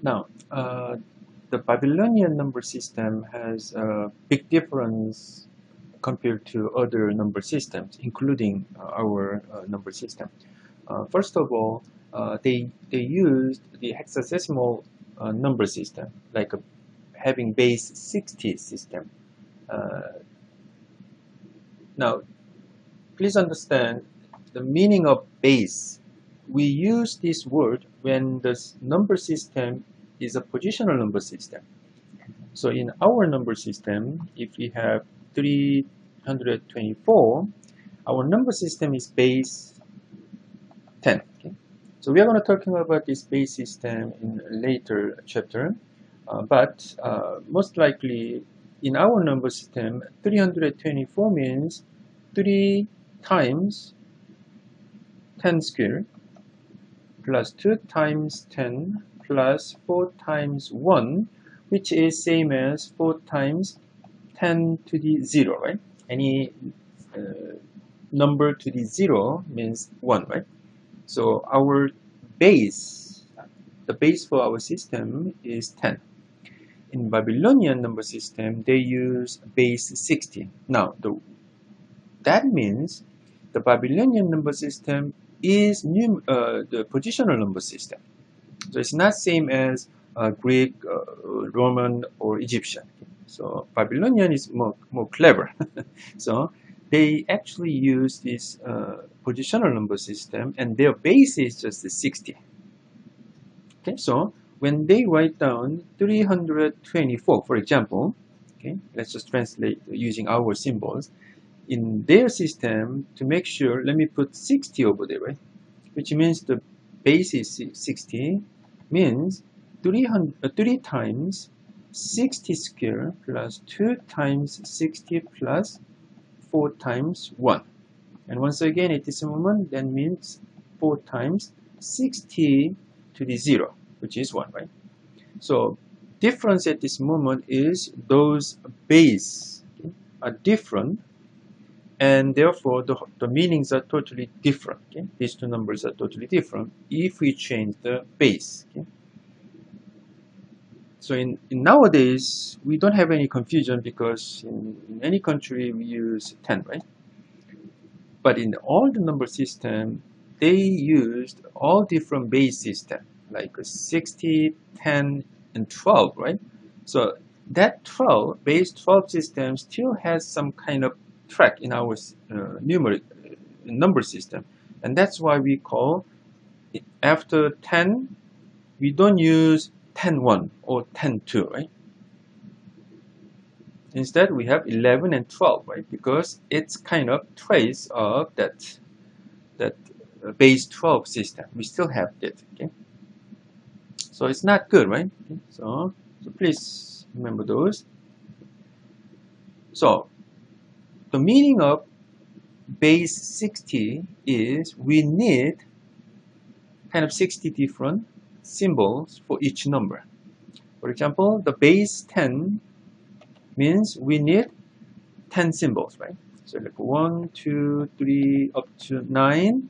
Now, the Babylonian number system has a big difference compared to other number systems, including our number system. First of all, they used the hexadecimal number system, like having base 60 system. Uh, Now, please understand the meaning of base. We use this word when the number system is a positional number system. So in our number system, if we have 324, our number system is base 10. Okay? So we are going to talking about this base system in a later chapter, but most likely in our number system, 324 means 3 times 10 squared plus 2 times 10 plus 4 times 1, which is same as 4 times 10 to the 0, right? Any number to the 0 means 1, right? So our base, the base for our system is 10. In Babylonian number system, they use base 60. Now, that means the Babylonian number system is the positional number system. So it's not same as Greek, Roman, or Egyptian. So Babylonian is more clever. So they actually use this positional number system, and their base is just 60. Okay, so when they write down 324, for example, okay, let's just translate using our symbols. In their system, to make sure, let me put 60 over there, right? Which means the base is 60, means 3 times 60 square plus 2 times 60 plus 4 times 1. And once again, at this moment, that means 4 times 60 to the 0, which is 1, right? So difference at this moment is those base are different, and therefore the meanings are totally different. Okay? These two numbers are totally different if we change the base. Okay? So in nowadays, we don't have any confusion because in any country we use 10, right? But in all the number system, they used all different base system, like 60, 10, and 12, right? So that 12, base 12 system still has some kind of track in our numeric number system. And that's why we call it, after 10, we don't use 10-1 or 10-2, right? Instead, we have 11 and 12, right? Because it's kind of trace of that base 12 system. We still have it, okay? So it's not good, right? Okay. So please remember those. So the meaning of base 60 is we need kind of 60 different symbols for each number. For example, the base 10 means we need 10 symbols, right? So like 1, 2, 3, up to 9.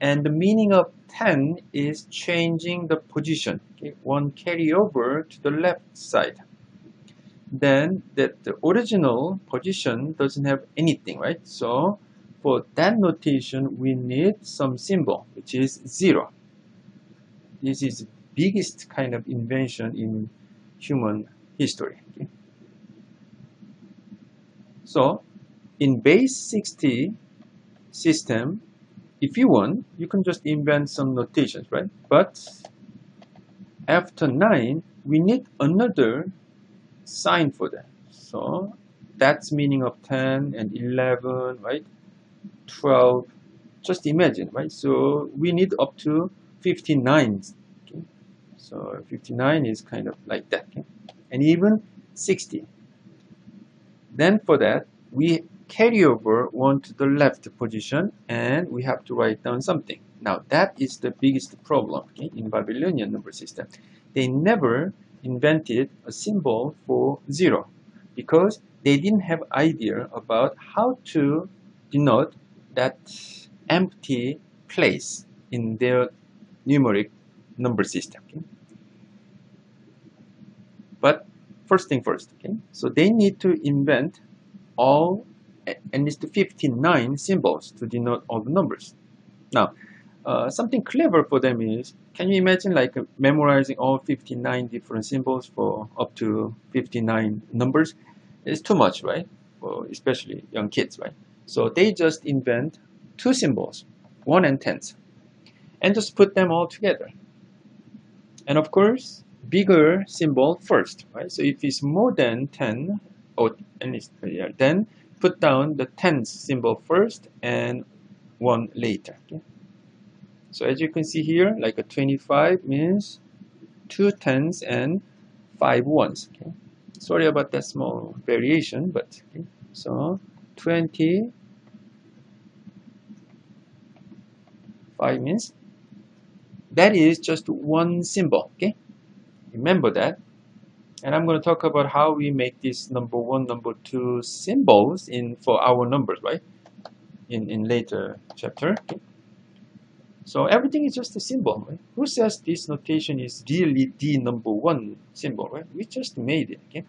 And the meaning of 10 is changing the position. Okay? One carry over to the left side. Then the original position doesn't have anything, right? So for that notation, we need some symbol, which is 0. This is the biggest kind of invention in human history. Okay? So in base 60 system, if you want, you can just invent some notations, right? But after 9, we need another sign for that. So that's meaning of 10 and 11, right? 12. Just imagine, right? So we need up to 59. Okay? So 59 is kind of like that. Okay? And even 60. Then for that, we carry over one to the left position, and we have to write down something. Now that is the biggest problem, okay, in Babylonian number system. They never invented a symbol for 0 because they didn't have idea about how to denote that empty place in their numeric number system. Okay? But first thing first, okay? So they need to invent all at least 59 symbols to denote all the numbers. Now, something clever for them is, can you imagine like memorizing all 59 different symbols for up to 59 numbers? It's too much, right? For especially young kids, right? So they just invent two symbols, 1 and 10s, and just put them all together. And of course, bigger symbol first, right? So if it's more than 10, or at least, yeah, then put down the tens symbol first and 1 later. Okay? So as you can see here, like a 25 means 2 tens and 5 ones. Okay? Sorry about that small variation, but okay. So 25 means that is just one symbol. Okay, remember that. And I'm going to talk about how we make this number 1, number 2 symbols for our numbers, right? In later chapter. Okay? So everything is just a symbol, right? Who says this notation is really the number 1 symbol, right? We just made it, okay?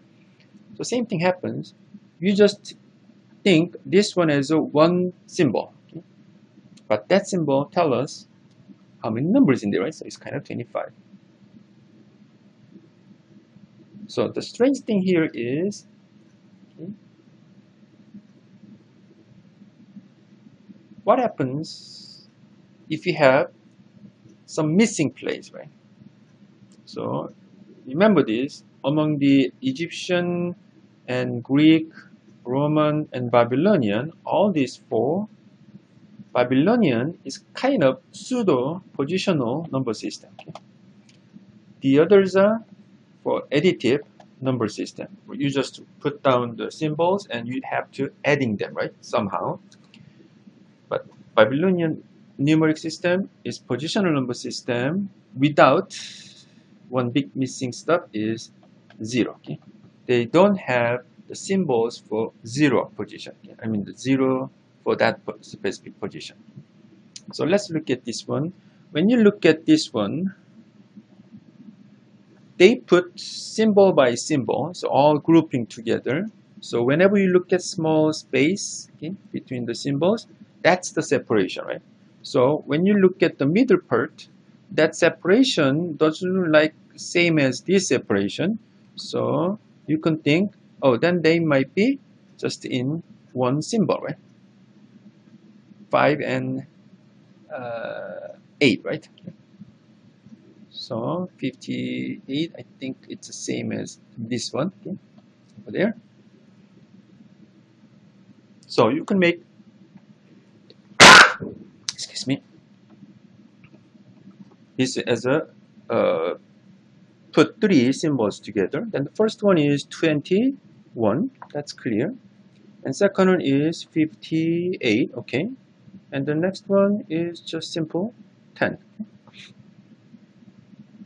So same thing happens. You just think this one is a 1 symbol, okay? But that symbol tells us how many numbers in there, right? So it's kind of 25. So the strange thing here is, okay, what happens if you have some missing place, right? So remember this, among the Egyptian and Greek, Roman, and Babylonian, all these 4, Babylonian is kind of pseudo-positional number system. Okay? The others are for additive number system, where you just put down the symbols and you have to adding them, right, somehow. But Babylonian numeric system is positional number system without one big missing stuff is 0. Okay? They don't have the symbols for 0 position. Okay? I mean the 0 for that specific position. So let's look at this one. When you look at this one, they put symbol by symbol, so all grouping together. So whenever you look at small space, okay, between the symbols, that's the separation, right? So when you look at the middle part, that separation doesn't look like same as this separation. So you can think, oh, then they might be just in one symbol, right? 5 and 8, right? So 58, I think it's the same as this one, okay, over there. So you can make, excuse me, this as a put 3 symbols together. Then the first one is 21, that's clear. And second one is 58, okay. And the next one is just simple 10.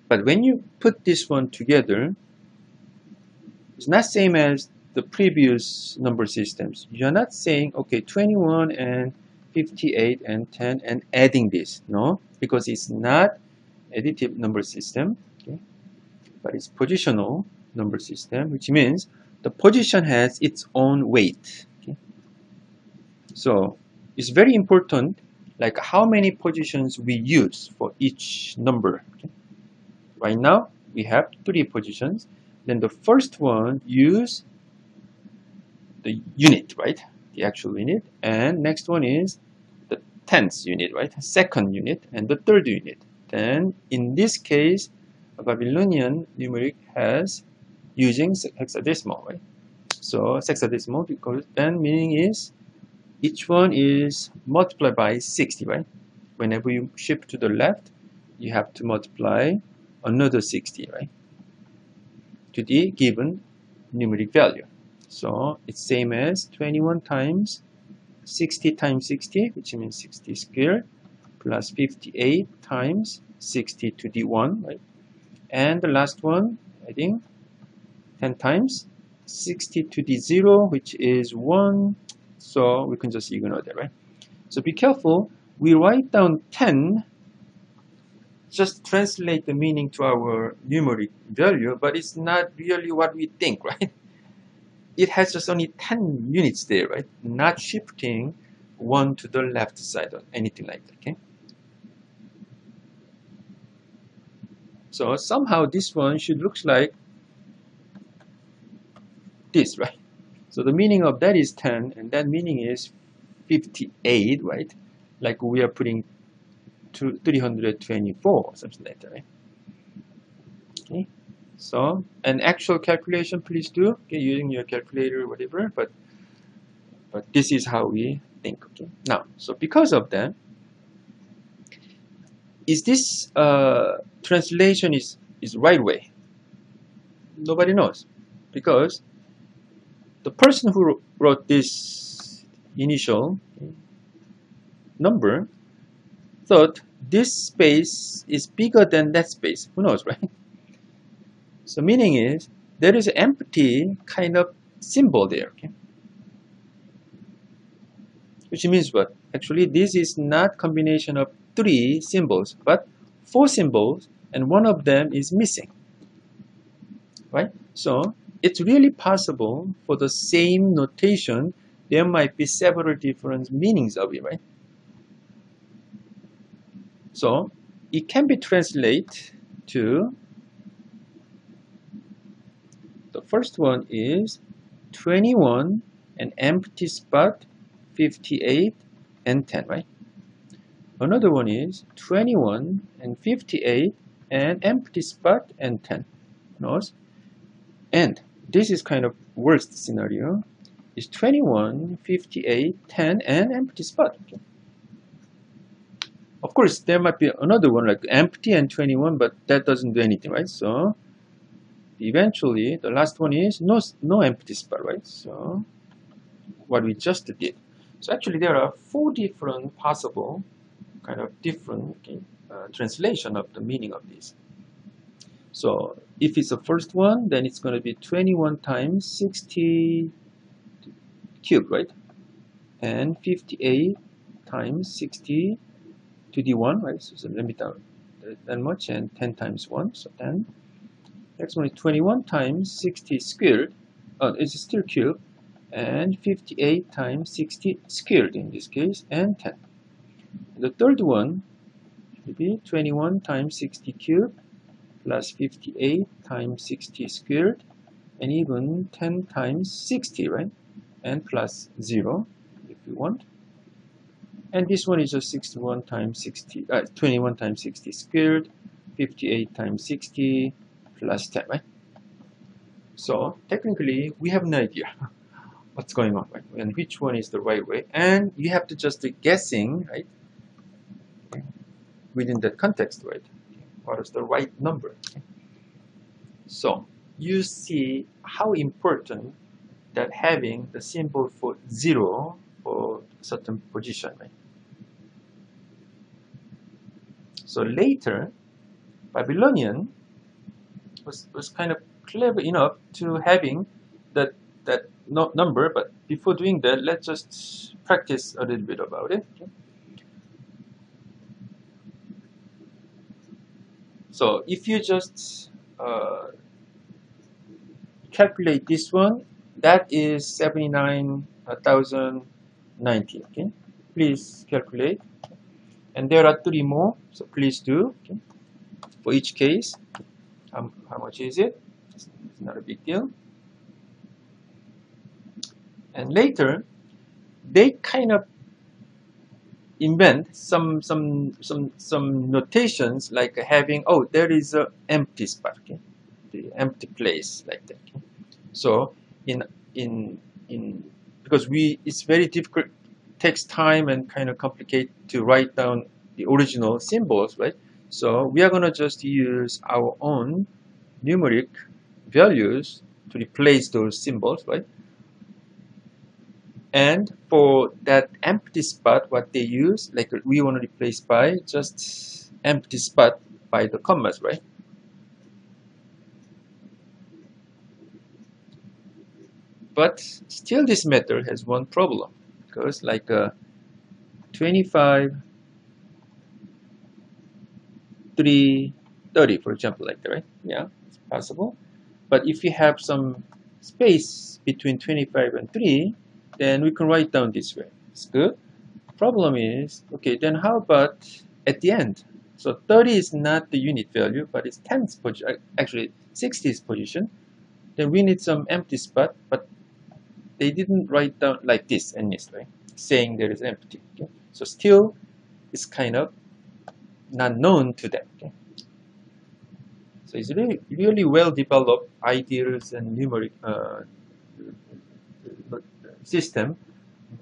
But when you put this one together, it's not same as the previous number systems. You're not saying, okay, 21 and 58 and 10 and adding this. No, because it's not additive number system, okay? But it's positional number system, which means the position has its own weight. Okay? So it's very important, like how many positions we use for each number. Okay? Right now, we have 3 positions. Then the first one use the unit, right? The actual unit. And next one is the tenth unit, right? Second unit and the third unit. Then in this case, a Babylonian numeric has using hexadecimal, right? So hexadecimal, because then meaning is each one is multiplied by 60, right? Whenever you shift to the left, you have to multiply another 60, right, to the given numeric value. So it's same as 21 times 60 times 60, which means 60 squared, plus 58 times 60 to the 1, right? And the last one, I think, 10 times 60 to the 0, which is 1. So we can just ignore that, right? So be careful. We write down 10 just translate the meaning to our numeric value, but it's not really what we think, right? It has just only 10 units there, right? Not shifting one to the left side or anything like that, okay? So somehow this one should look like this, right? So the meaning of that is 10, and that meaning is 58, right? Like we are putting 324 or something like that, right? Okay. So an actual calculation, please do, okay, using your calculator or whatever, but this is how we think, okay? Now, so because of that, is this translation is right way? Nobody knows, because the person who wrote this initial number thought this space is bigger than that space. Who knows, right? So meaning is there is an empty kind of symbol there, okay? Which means what? Actually, this is not combination of 3 symbols, but 4 symbols, and one of them is missing, right? So it's really possible for the same notation, there might be several different meanings of it, right? So it can be translated to, the first one is 21, an empty spot, 58, and 10, right? Another one is 21 and 58, and empty spot, and 10. Notice? And this is kind of worst scenario, is 21, 58, 10, and empty spot. Okay. Of course, there might be another one like empty and 21, but that doesn't do anything, right? So eventually, the last one is no empty spot, right? So what we just did. So actually, there are 4 different possible kind of different translation of the meaning of this. So if it's the first one, then it's going to be 21 times 60 cubed, right? And 58 times 60 to the 1, right? So let me down that much, and 10 times 1, so 10. Next one is 21 times 60 squared, it's still cubed, and 58 times 60 squared in this case, and 10. The third one will be 21 times 60 cubed plus 58 times 60 squared, and even 10 times 60, right? And plus 0 if you want. And this one is just 61 times 60, 21 times 60 squared, 58 times 60 plus 10, right? So technically, we have an idea what's going on, right? And which one is the right way. And you have to just be guessing, right? Okay. Within that context, right? What is the right number? Okay. So you see how important that having the symbol for 0 for certain position, right? So later, Babylonian was kind of clever enough to having that number, but before doing that, let's just practice a little bit about it. Okay? So if you just calculate this one, that is 79,090. Okay, please calculate. And there are 3 more, so please do. Okay? For each case, how much is it? It's not a big deal. And later, they kind of invent some notations like having, oh, there is an empty spot, okay, the empty place like that. Okay? So because it's very difficult, takes time and kind of complicated to write down the original symbols, right? So we are gonna just use our own numeric values to replace those symbols, right? And for that empty spot, what they use, like we want to replace by just empty spot by the commas, right? But still this method has one problem, because like 25 3, 30, for example, like that, right? Yeah, it's possible. But if you have some space between 25 and 3, then we can write down this way. It's good. Problem is, okay, then how about at the end? So 30 is not the unit value, but it's 10's position, actually 60's position. Then we need some empty spot, but they didn't write down like this and this, right? Saying there is empty. Okay? So still, it's kind of not known to them. Okay? So it's really well developed ideas and numeric system,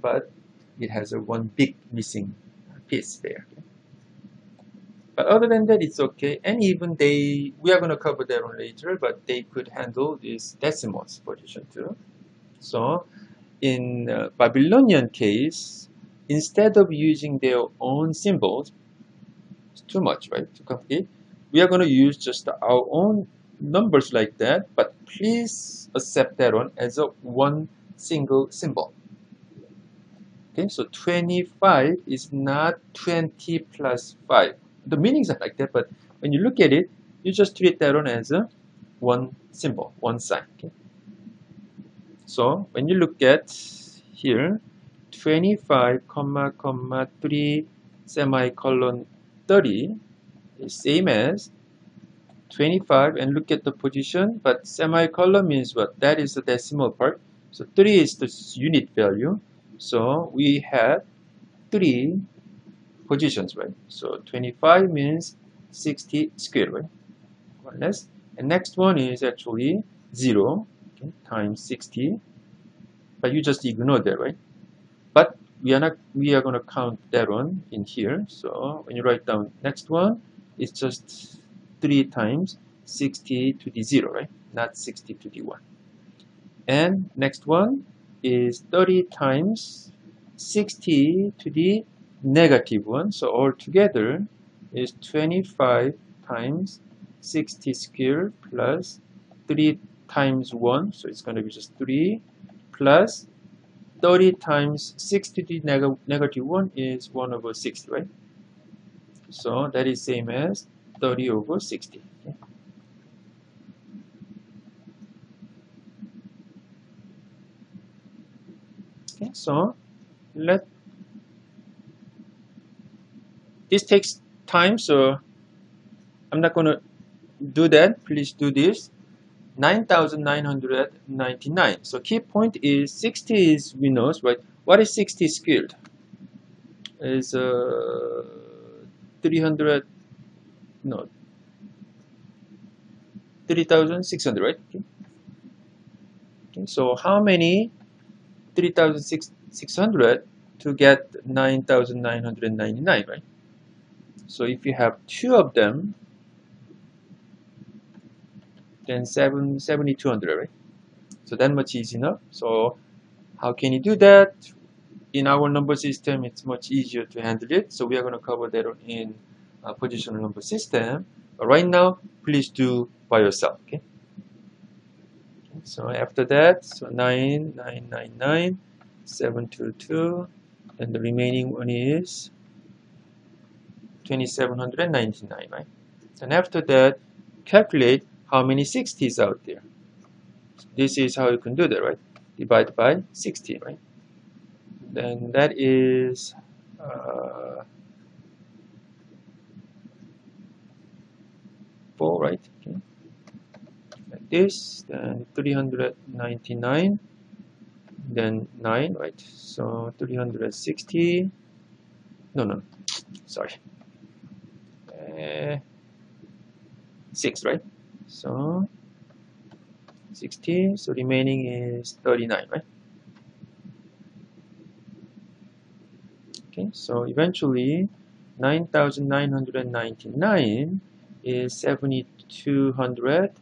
but it has a one big missing piece there. Okay? But other than that, it's okay. And even we are going to cover that one later, but they could handle this decimals position too. So in Babylonian case, instead of using their own symbols, it's too much, right? Too complicated. We are going to use just our own numbers like that, but please accept that one as a one single symbol. Okay, so 25 is not 20 plus 5. The meanings are like that, but when you look at it, you just treat that one as a one symbol, one sign. Okay? So when you look at here, 25, comma, 3, semicolon, 30 is same as 25, and look at the position, but semicolon means what? That is the decimal part. So 3 is the unit value. So we have 3 positions, right? So 25 means 60 squared, right? More or less. And next one is actually 0, okay, times 60. But you just ignore that, right? But we are going to count that one in here. So when you write down next one, it's just 3 times 60 to the 0, right? Not 60 to the 1. And next one is 30 times 60 to the negative 1. So altogether is 25 times 60 squared plus 3 times 1. So it's going to be just 3 plus 30 times 60 to the negative 1 is 1 over 60, right? So that is same as 30 over 60. Okay? Okay, so this takes time, so I'm not going to do that. Please do this. 9,999. So key point is 60 is we know, right? What is 60 squared? Is 300, no, 3,600, right? Okay. Okay. So how many 3,600 to get 9,999, right? So if you have 2 of them, then 7,200, right? So that much is enough. So how can you do that? In our number system, it's much easier to handle it. So we are going to cover that in positional number system. But right now, please do by yourself. Okay. So after that, so 9,999, 722, and the remaining one is 2,799, right? And after that, calculate how many 60s out there. This is how you can do that, right? Divide by 60, right? Then that is 4, right? Okay. Like this, then 399, then 9, right? So 360, no, sorry. 6, right? So 60, so remaining is 39, right? Okay, so eventually 9,999 is 7,200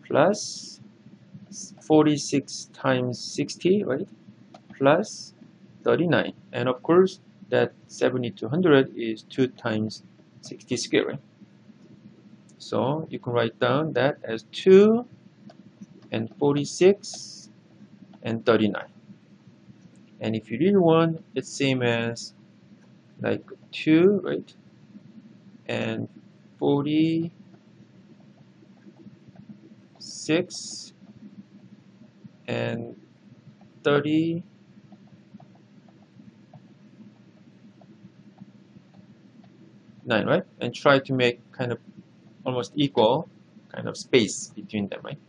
plus 46 times 60, right? Plus 39. And of course, that 7,200 is 2 times 60 squared, right? So you can write down that as 2 and 46 and 39. And if you really want, it's same as like 2, right? And 46 and 39, right? And try to make kind of almost equal kind of space between them, right?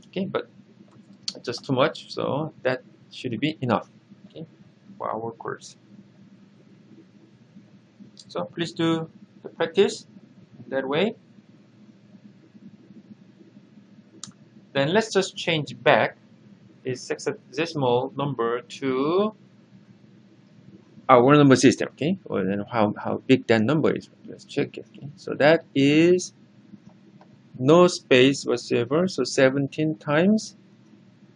Okay, but just too much, so that should be enough, okay, for our course. So please do the practice that way. Then let's just change back this hexadecimal number to our number system, okay? Or then how big that number is. Let's check it. Okay? So that is no space whatsoever. So 17 times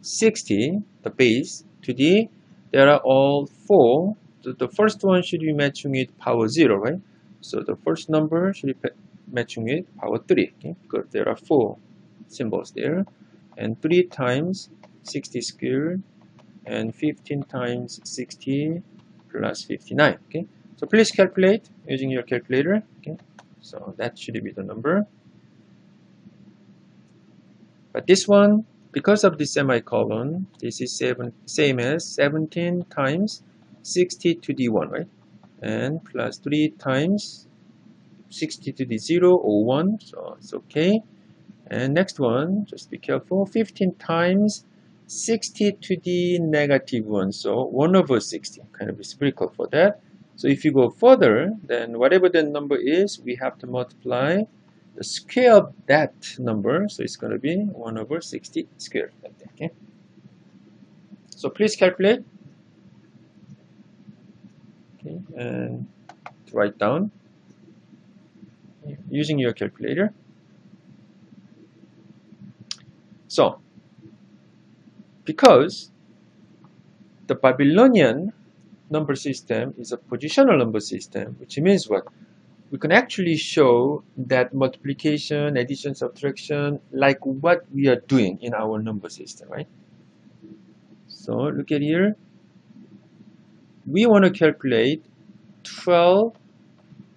60, the base, to the, there are all 4. So the first one should be matching with power 0, right? So the first number should be matching with power 3, okay? Because there are 4 symbols there. And 3 times 60 squared, and 15 times 60 plus 59, okay? So please calculate using your calculator, okay? So that should be the number. But this one, because of the semicolon, this is same as 17 times 60 to the 1, right? And plus 3 times 60 to the 0 or 1, so it's okay. And next one, just be careful, 15 times 60 to the negative 1, so 1 over 60, kind of spherical for that. So if you go further, then whatever the number is, we have to multiply the square of that number, so it's going to be 1 over 60 squared, like that, okay? So please calculate, okay, and write down using your calculator. So, because the Babylonian number system is a positional number system, which means what? We can actually show that multiplication, addition, subtraction, like what we are doing in our number system, right? So look at here. We want to calculate 12,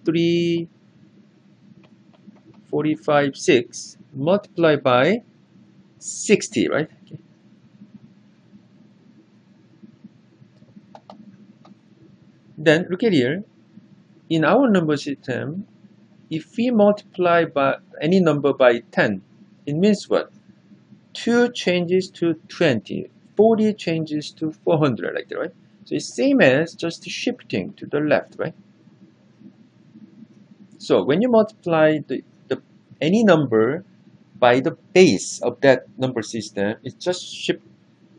3, 45, 6 multiplied by 60, right? Okay. Then look at here. In our number system, if we multiply by any number by 10, it means what? 2 changes to 20, 40 changes to 400, like that, right? So it's same as just shifting to the left, right? So when you multiply any number by the base of that number system, it's just shift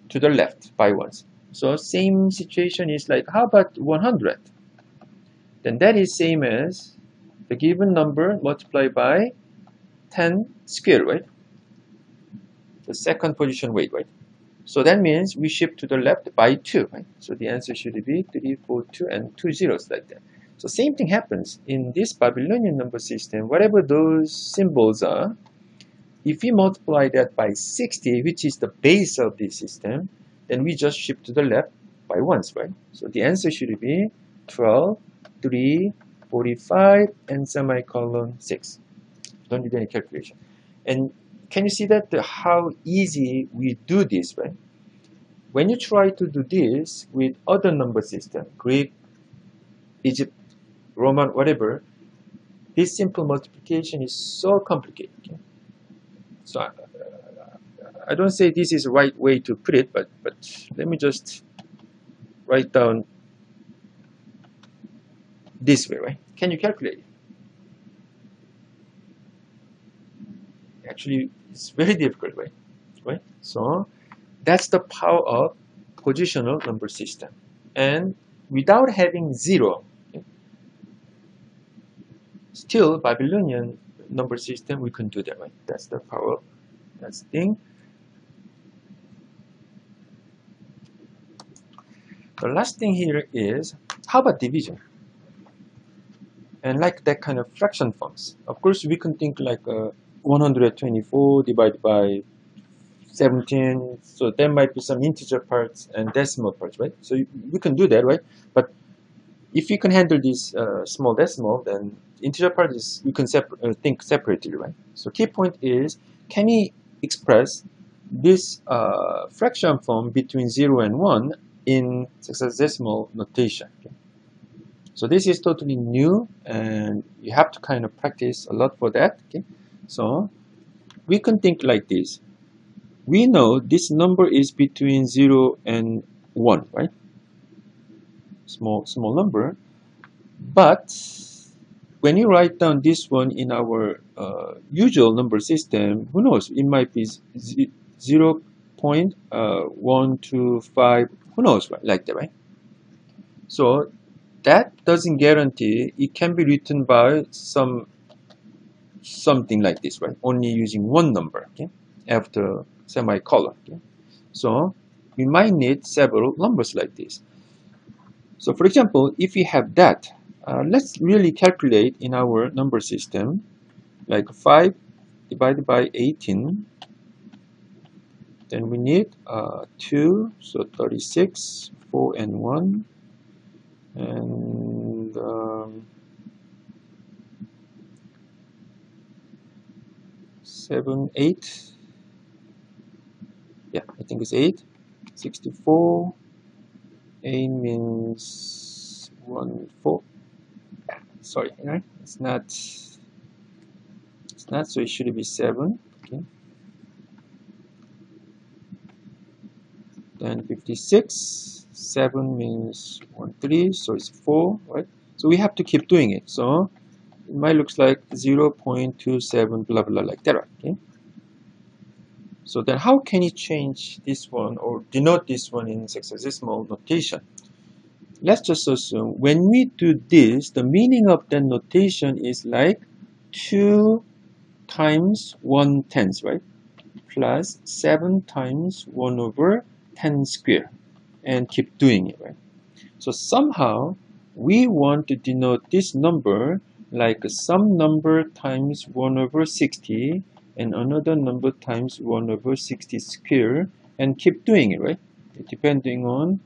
to the left by ones. So same situation is like, how about 100? Then that is same as the given number multiplied by 10 squared, right? The second position weight, right? So that means we shift to the left by 2, right? So the answer should be 3, 4, 2, and 2 zeros, like that. So same thing happens in this Babylonian number system. Whatever those symbols are, if we multiply that by 60, which is the base of this system, then we just shift to the left by ones, right? So the answer should be 12, 3, 45, and semicolon 6. Don't need any calculation. And can you see that how easy we do this, right? When you try to do this with other number system, Greek, Egypt, Roman, whatever, this simple multiplication is so complicated. Okay? So I don't say this is the right way to put it, but let me just write down this way, right? Can you calculate it? Actually, it's very difficult, right? So that's the power of positional number system. And without having 0, okay, still Babylonian number system, we can do that, right? That's the power of that thing. The last thing here is, how about division? And like that kind of fraction forms. Of course, we can think like 124 divided by 17. So there might be some integer parts and decimal parts, right? So we can do that, right? But if you can handle this small decimal, then integer part is you can think separately, right? So key point is, can we express this fraction form between 0 and 1 in hexadecimal notation? Okay? So this is totally new, and you have to kind of practice a lot for that. Okay? So we can think like this. We know this number is between 0 and 1, right? Small number. But when you write down this one in our usual number system, who knows? It might be 0.125, who knows, right? Like that, right? So that doesn't guarantee it can be written by something like this, right? Only using one number, okay? After semicolon, okay? So we might need several numbers like this. So for example, if we have that, let's really calculate in our number system, like 5 divided by 18, then we need 2, so 36, 4 and 1, and 7, 8, yeah, I think it's 8, 64, 8 means 1, 4, sorry, right? It's not, so it should be 7, okay. Then 56, 7 means 1, 3, so it's 4, right? So we have to keep doing it. So it might look like 0.27, blah, blah, like that, okay? So then how can you change this one or denote this one in hexadecimal notation? Let's just assume when we do this, the meaning of that notation is like 2 times 1/10, right? Plus 7 times 1 over 10 square, and keep doing it, right? So somehow we want to denote this number like some number times 1 over 60 and another number times 1 over 60 square, and keep doing it, right? Depending on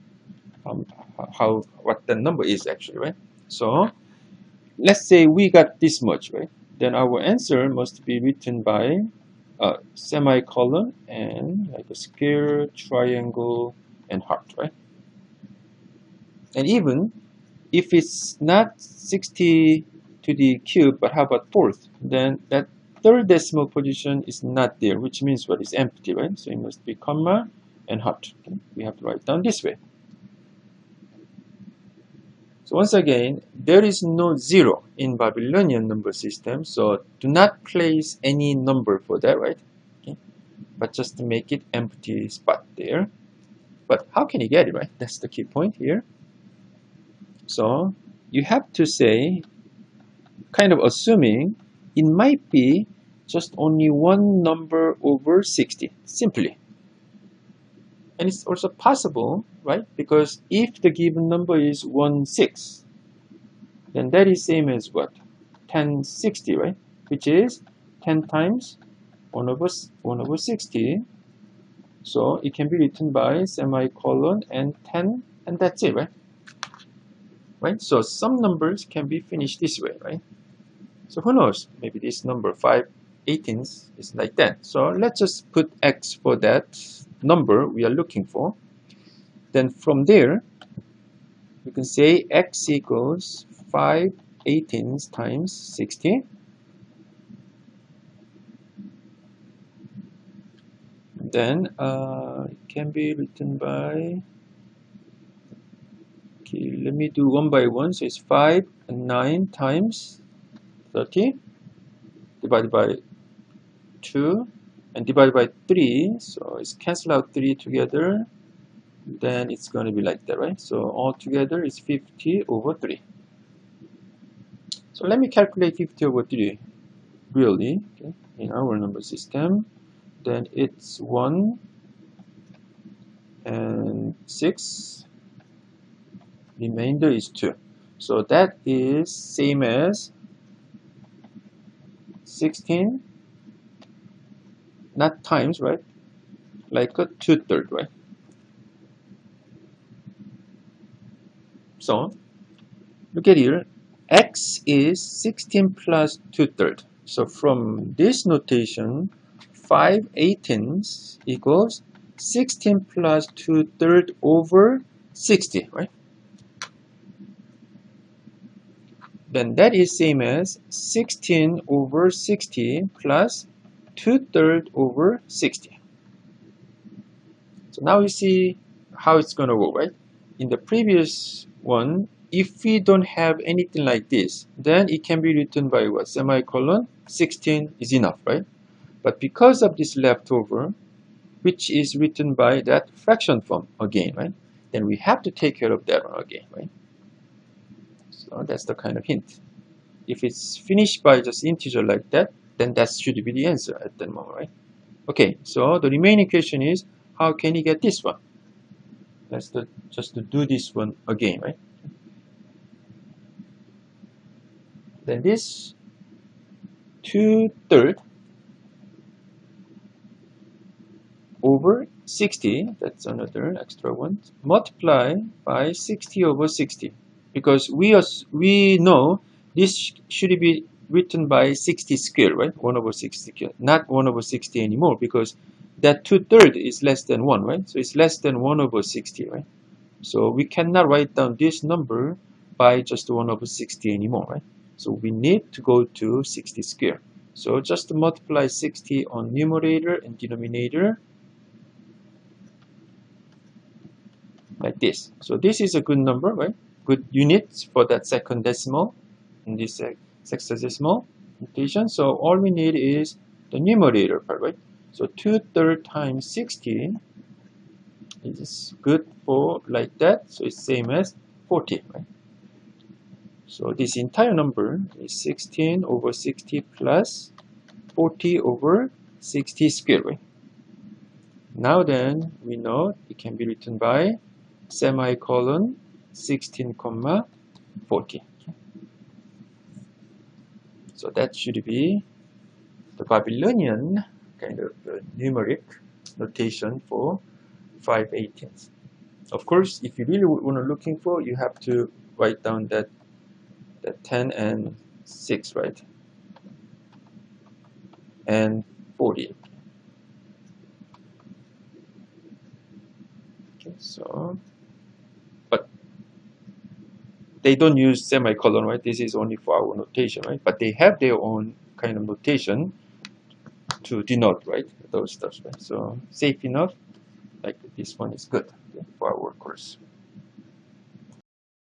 what the number is actually, right? So let's say we got this much, right? Then our answer must be written by a semicolon and like a square, triangle, and heart, right? And even if it's not 60 to the cube, but how about fourth? Then that third decimal position is not there, which means what? It's empty, right? So it must be comma and heart. Okay? We have to write down this way. So once again, there is no 0 in Babylonian number system, so do not place any number for that, right? Okay. But just to make it empty spot there. But how can you get it, right? That's the key point here. So you have to say, kind of assuming it might be just only one number over 60, simply. And it's also possible, right? Because if the given number is 16, then that is same as what? 1060, right? Which is 10 times 1 over 60. So it can be written by semicolon and 10, and that's it, right? Right? So some numbers can be finished this way, right? So who knows? Maybe this number 5/18 is like that. So let's just put x for that number we are looking for. Then from there, we can say x equals 5/18 times 60. Then it can be written by, okay, let me do one by one. So it's 5 and 9 times 30 divided by 2 and divided by 3. So it's cancel out 3 together. Then it's going to be like that, right? So all together is 50 over 3. So let me calculate 50 over 3 really, okay, in our number system. Then it's 1 and 6. Remainder is 2. So that is same as 16, not times, right? Like a 2/3, right? So look at here, x is 16 plus 2/3. So from this notation, 5/18 equals 16 plus 2/3 over 60, right? Then that is same as 16 over 60 plus 2/3 over 60. So now you see how it's going to work, right? In the previous one, if we don't have anything like this, then it can be written by what? Semicolon, 16 is enough, right? But because of this leftover, which is written by that fraction form again, right? Then we have to take care of that one again, right? So that's the kind of hint. If it's finished by just integer like that, then that should be the answer at that moment, right? Okay, so the remaining question is, how can you get this one? Let's just to do this one again, right? Then this 2/3 over 60, that's another extra one, multiply by 60 over 60. Because we know this should be written by 60 squared, right? 1 over 60 squared, not 1 over 60 anymore, because that 2/3 is less than 1, right? So it's less than 1 over 60, right? So we cannot write down this number by just 1 over 60 anymore, right? So we need to go to 60 squared. So just multiply 60 on numerator and denominator like this. So this is a good number, right? Good unit for that second decimal in this sexagesimal notation. So all we need is the numerator part, right? So 2/3 times 60 is good for like that. So it's same as 40, right? So this entire number is 16 over 60 plus 40 over 60 squared, right? Now then, we know it can be written by semicolon 16 comma 40. So that should be the Babylonian kind of numeric notation for 5/18. Of course, if you really want to looking for, you have to write down that 10 and 6, right? And 40. Okay, so, but they don't use semicolon, right? This is only for our notation, right? But they have their own kind of notation to denote, right? Those stuff, right? So safe enough, like this one is good, okay, for our course.